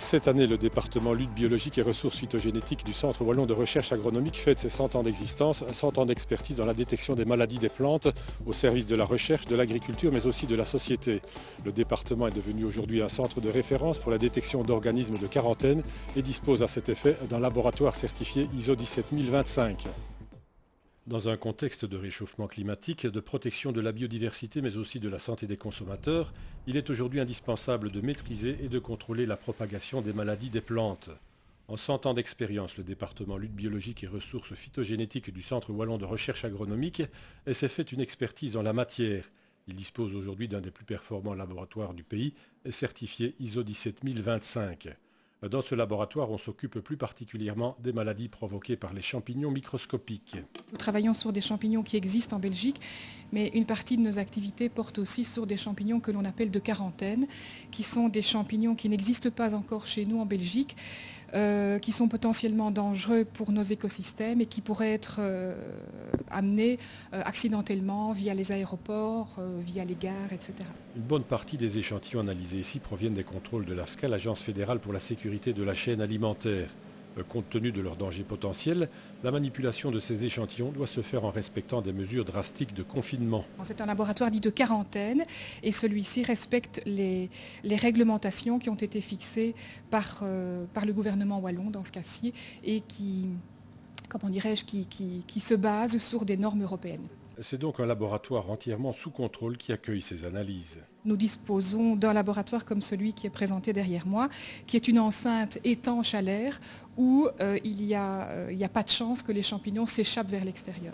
Cette année, le département lutte biologique et ressources phytogénétiques du Centre wallon de recherche agronomique fête ses 100 ans d'existence, 100 ans d'expertise dans la détection des maladies des plantes, au service de la recherche, de l'agriculture, mais aussi de la société. Le département est devenu aujourd'hui un centre de référence pour la détection d'organismes de quarantaine et dispose à cet effet d'un laboratoire certifié ISO 17025. Dans un contexte de réchauffement climatique, de protection de la biodiversité mais aussi de la santé des consommateurs, il est aujourd'hui indispensable de maîtriser et de contrôler la propagation des maladies des plantes. En 100 ans d'expérience, le département lutte biologique et ressources phytogénétiques du Centre wallon de recherche agronomique s'est fait une expertise en la matière. Il dispose aujourd'hui d'un des plus performants laboratoires du pays, certifié ISO 17025. Dans ce laboratoire, on s'occupe plus particulièrement des maladies provoquées par les champignons microscopiques. Nous travaillons sur des champignons qui existent en Belgique, mais une partie de nos activités porte aussi sur des champignons que l'on appelle de quarantaine, qui sont des champignons qui n'existent pas encore chez nous en Belgique, qui sont potentiellement dangereux pour nos écosystèmes et qui pourraient être amenés accidentellement via les aéroports, via les gares, etc. Une bonne partie des échantillons analysés ici proviennent des contrôles de l'AFSCA, l'Agence fédérale pour la sécurité de la chaîne alimentaire. Compte tenu de leur danger potentiel, la manipulation de ces échantillons doit se faire en respectant des mesures drastiques de confinement. C'est un laboratoire dit de quarantaine et celui-ci respecte les réglementations qui ont été fixées par le gouvernement wallon dans ce cas-ci et qui se basent sur des normes européennes. C'est donc un laboratoire entièrement sous contrôle qui accueille ces analyses. Nous disposons d'un laboratoire comme celui qui est présenté derrière moi, qui est une enceinte étanche à l'air où il n'y a pas de chance que les champignons s'échappent vers l'extérieur.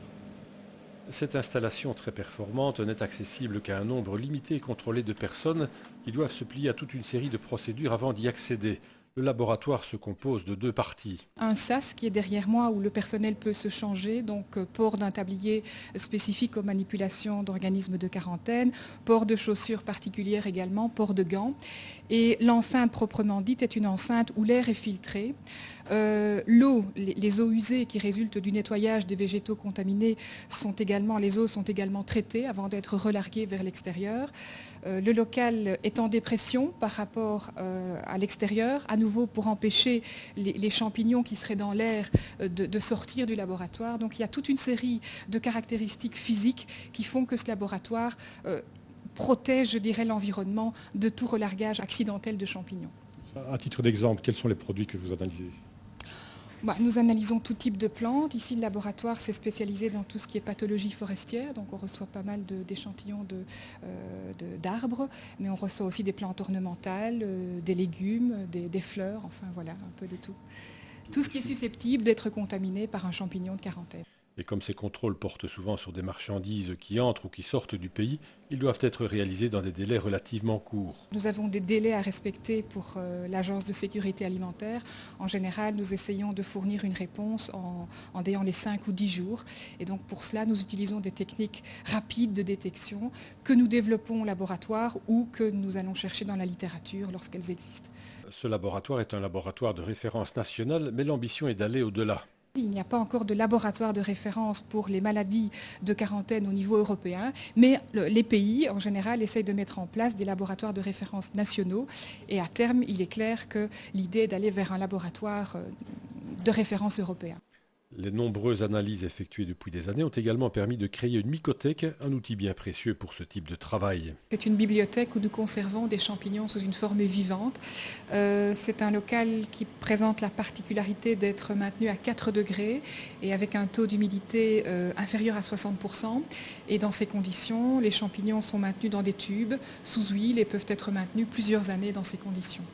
Cette installation très performante n'est accessible qu'à un nombre limité et contrôlé de personnes qui doivent se plier à toute une série de procédures avant d'y accéder. Le laboratoire se compose de deux parties. Un sas qui est derrière moi où le personnel peut se changer, donc port d'un tablier spécifique aux manipulations d'organismes de quarantaine, port de chaussures particulières également, port de gants. Et l'enceinte proprement dite est une enceinte où l'air est filtré. L'eau, les eaux usées qui résultent du nettoyage des végétaux contaminés les eaux sont également traitées avant d'être relarguées vers l'extérieur. Le local est en dépression par rapport à l'extérieur, à nouveau pour empêcher les champignons qui seraient dans l'air de sortir du laboratoire. Donc il y a toute une série de caractéristiques physiques qui font que ce laboratoire protège, je dirais, l'environnement de tout relargage accidentel de champignons. À titre d'exemple, quels sont les produits que vous analysez ici ? Nous analysons tout type de plantes. Ici, le laboratoire s'est spécialisé dans tout ce qui est pathologie forestière. Donc, on reçoit pas mal d'échantillons d'arbres, mais on reçoit aussi des plantes ornementales, des légumes, des fleurs, enfin voilà, un peu de tout. Tout ce qui est susceptible d'être contaminé par un champignon de quarantaine. Et comme ces contrôles portent souvent sur des marchandises qui entrent ou qui sortent du pays, ils doivent être réalisés dans des délais relativement courts. Nous avons des délais à respecter pour l'Agence de sécurité alimentaire. En général, nous essayons de fournir une réponse en ayant les 5 ou 10 jours. Et donc pour cela, nous utilisons des techniques rapides de détection que nous développons au laboratoire ou que nous allons chercher dans la littérature lorsqu'elles existent. Ce laboratoire est un laboratoire de référence nationale, mais l'ambition est d'aller au-delà. Il n'y a pas encore de laboratoire de référence pour les maladies de quarantaine au niveau européen, mais les pays, en général, essayent de mettre en place des laboratoires de référence nationaux. Et à terme, il est clair que l'idée est d'aller vers un laboratoire de référence européen. Les nombreuses analyses effectuées depuis des années ont également permis de créer une mycothèque, un outil bien précieux pour ce type de travail. C'est une bibliothèque où nous conservons des champignons sous une forme vivante. C'est un local qui présente la particularité d'être maintenu à 4 degrés et avec un taux d'humidité inférieur à 60%. Et dans ces conditions, les champignons sont maintenus dans des tubes sous huile et peuvent être maintenus plusieurs années dans ces conditions.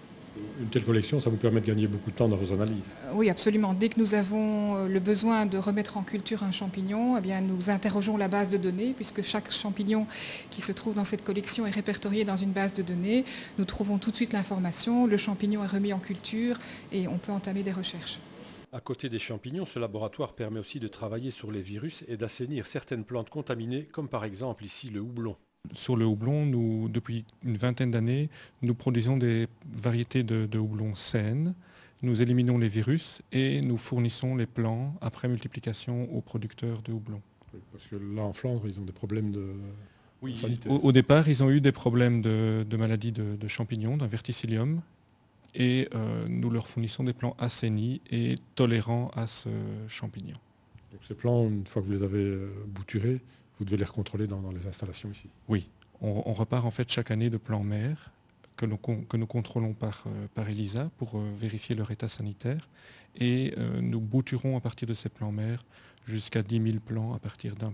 Une telle collection, ça vous permet de gagner beaucoup de temps dans vos analyses. Oui, absolument. Dès que nous avons le besoin de remettre en culture un champignon, nous interrogeons la base de données, puisque chaque champignon qui se trouve dans cette collection est répertorié dans une base de données. Nous trouvons tout de suite l'information, le champignon est remis en culture et on peut entamer des recherches. À côté des champignons, ce laboratoire permet aussi de travailler sur les virus et d'assainir certaines plantes contaminées, comme par exemple ici le houblon. Sur le houblon, depuis une vingtaine d'années, nous produisons des variétés de houblon saines. Nous éliminons les virus et nous fournissons les plants après multiplication aux producteurs de houblon. Oui, parce que là, en Flandre, ils ont des problèmes sanitaires. Au départ, ils ont eu des problèmes de maladies de champignons, d'un verticillium, et nous leur fournissons des plants assainis et tolérants à ce champignon. Donc ces plants, une fois que vous les avez bouturés, vous devez les recontrôler dans les installations ici. Oui, on repart en fait chaque année de plants mères que nous contrôlons par ELISA pour vérifier leur état sanitaire et nous bouturons à partir de ces plants mères jusqu'à 10 000 plants à partir d'un